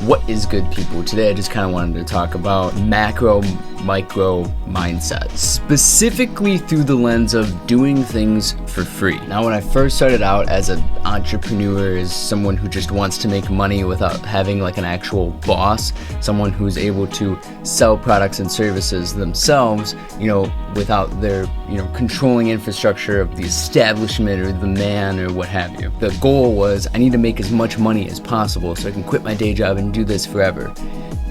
What is good, people? Today I just kind of wanted to talk about macro micro mindset, specifically through the lens of doing things for free. Now, when I first started out as an entrepreneur, as someone who just wants to make money without having like an actual boss, someone who's able to sell products and services themselves, without their, controlling infrastructure of the establishment or the man or what have you. The goal was I need to make as much money as possible so I can quit my day job and do this forever.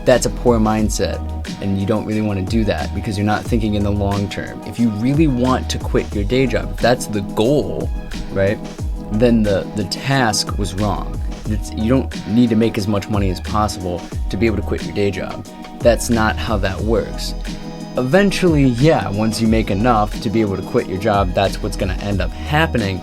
That's a poor mindset, and you don't really want to do that because you're not thinking in the long term. If you really want to quit your day job, if that's the goal, right, then the task was wrong. You don't need to make as much money as possible to be able to quit your day job. That's not how that works. Eventually, yeah, once you make enough to be able to quit your job, that's what's going to end up happening.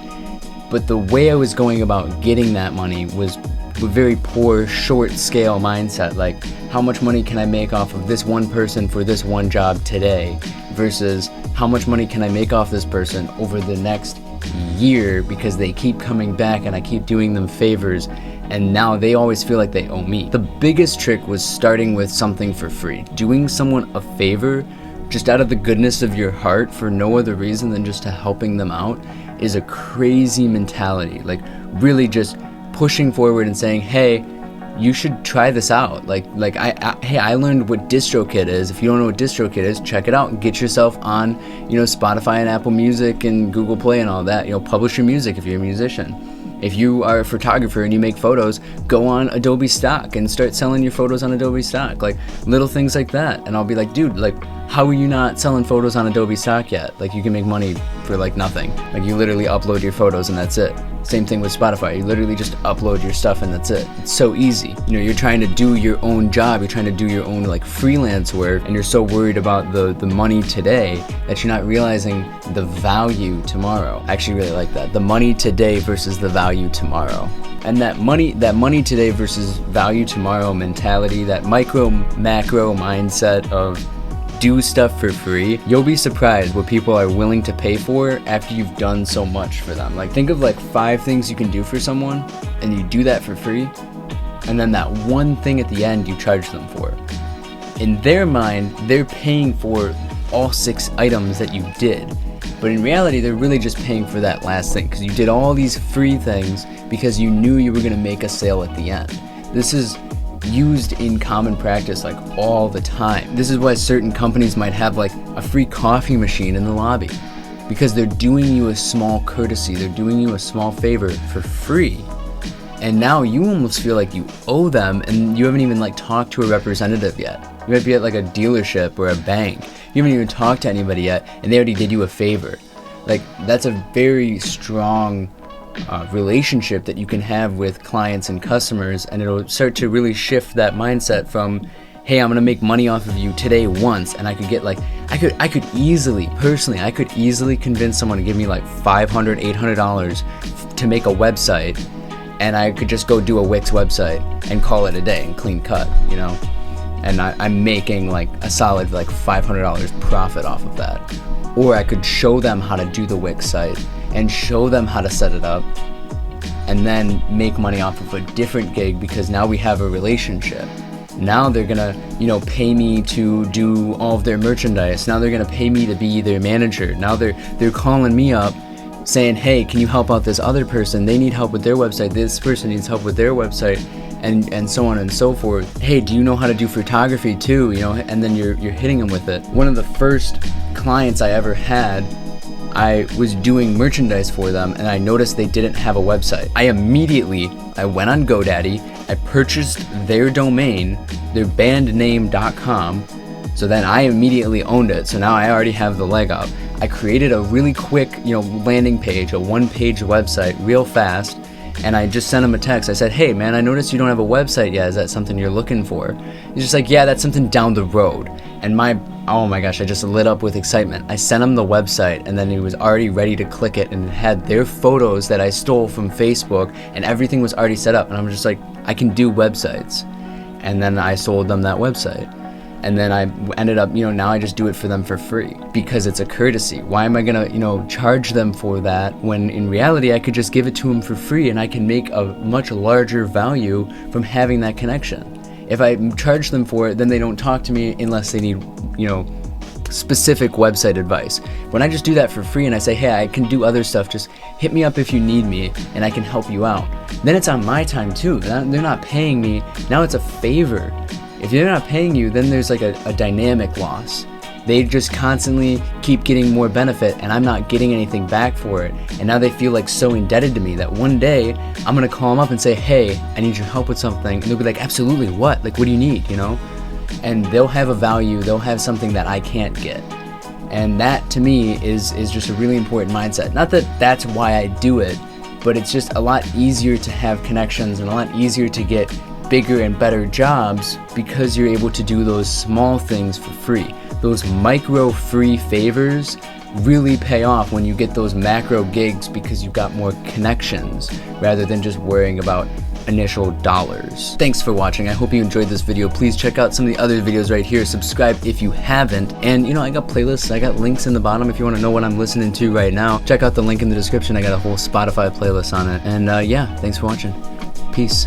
But the way I was going about getting that money was a very poor, short-scale mindset. Like, how much money can I make off of this one person for this one job today versus how much money can I make off this person over the next year because they keep coming back and I keep doing them favors and now they always feel like they owe me. The biggest trick was starting with something for free. Doing someone a favor just out of the goodness of your heart for no other reason than just to helping them out is a crazy mentality. Like, really just pushing forward and saying, hey, you should try this out. Hey, I learned what DistroKid is. If you don't know what DistroKid is, check it out and get yourself on, Spotify and Apple Music and Google Play and all that. Publish your music if you're a musician. If you are a photographer and you make photos, go on Adobe Stock and start selling your photos on Adobe Stock. Like, little things like that. And I'll be like, dude, how are you not selling photos on Adobe Stock yet? Like, you can make money for nothing. Like, you literally upload your photos and that's it. Same thing with Spotify. You literally just upload your stuff and that's it. It's so easy. You're trying to do your own job. You're trying to do your own freelance work, and you're so worried about the money today that you're not realizing the value tomorrow. I actually really like that. The money today versus the value tomorrow. And that money today versus value tomorrow mentality, that micro macro mindset of do stuff for free, you'll be surprised what people are willing to pay for after you've done so much for them. Think of 5 things you can do for someone and you do that for free, and then that one thing at the end you charge them for. In their mind, they're paying for all 6 items that you did, but in reality they're really just paying for that last thing because you did all these free things because you knew you were going to make a sale at the end. This is used in common practice all the time. This is why certain companies might have a free coffee machine in the lobby, because they're doing you a small courtesy, they're doing you a small favor for free. And now you almost feel like you owe them, and you haven't even talked to a representative yet. You might be at a dealership or a bank. You haven't even talked to anybody yet, and they already did you a favor. That's a very strong relationship that you can have with clients and customers, and it'll start to really shift that mindset from, hey, I'm gonna make money off of you today once, and I could get I could easily convince someone to give me $500, $800 to make a website, and I could just go do a Wix website and call it a day and clean cut, and I'm making a solid $500 profit off of that. Or I could show them how to do the Wix site and show them how to set it up and then make money off of a different gig because now we have a relationship. Now they're gonna, pay me to do all of their merchandise. Now they're gonna pay me to be their manager. Now they're calling me up saying, hey, can you help out this other person? They need help with their website. This person needs help with their website, and so on and so forth. Hey, do you know how to do photography too? And then you're hitting them with it. One of the first clients I ever had, I was doing merchandise for them and I noticed they didn't have a website. I went on GoDaddy, I purchased their domain, their bandname.com, so then I immediately owned it. So now I already have the leg up. I created a really quick, landing page, a 1-page website real fast, and I just sent him a text. I said, hey man, I noticed you don't have a website yet. Is that something you're looking for? He's just like, yeah, that's something down the road. And oh my gosh, I just lit up with excitement. I sent him the website and then he was already ready to click it, and it had their photos that I stole from Facebook and everything was already set up. And I'm just like, I can do websites. And then I sold them that website. And then I ended up, now I just do it for them for free because it's a courtesy. Why am I gonna, charge them for that when in reality I could just give it to them for free and I can make a much larger value from having that connection? If I charge them for it, then they don't talk to me unless they need, you know, specific website advice. When I just do that for free and I say, hey, I can do other stuff, just hit me up if you need me and I can help you out, then it's on my time too. They're not paying me. Now it's a favor. If they're not paying you, then there's like a dynamic loss. They just constantly keep getting more benefit and I'm not getting anything back for it. And now they feel like so indebted to me that one day I'm gonna call them up and say, hey, I need your help with something. And they'll be like, absolutely, what? Like, what do you need, you know? And they'll have a value, they'll have something that I can't get. And that to me is just a really important mindset. Not that that's why I do it, but it's just a lot easier to have connections and a lot easier to get bigger and better jobs because you're able to do those small things for free. Those micro free favors really pay off when you get those macro gigs because you've got more connections rather than just worrying about initial dollars. Thanks for watching. I hope you enjoyed this video. Please check out some of the other videos right here. Subscribe if you haven't. And you know, I got playlists, I got links in the bottom if you want to know what I'm listening to right now. Check out the link in the description. I got a whole Spotify playlist on it. And yeah, thanks for watching. Peace.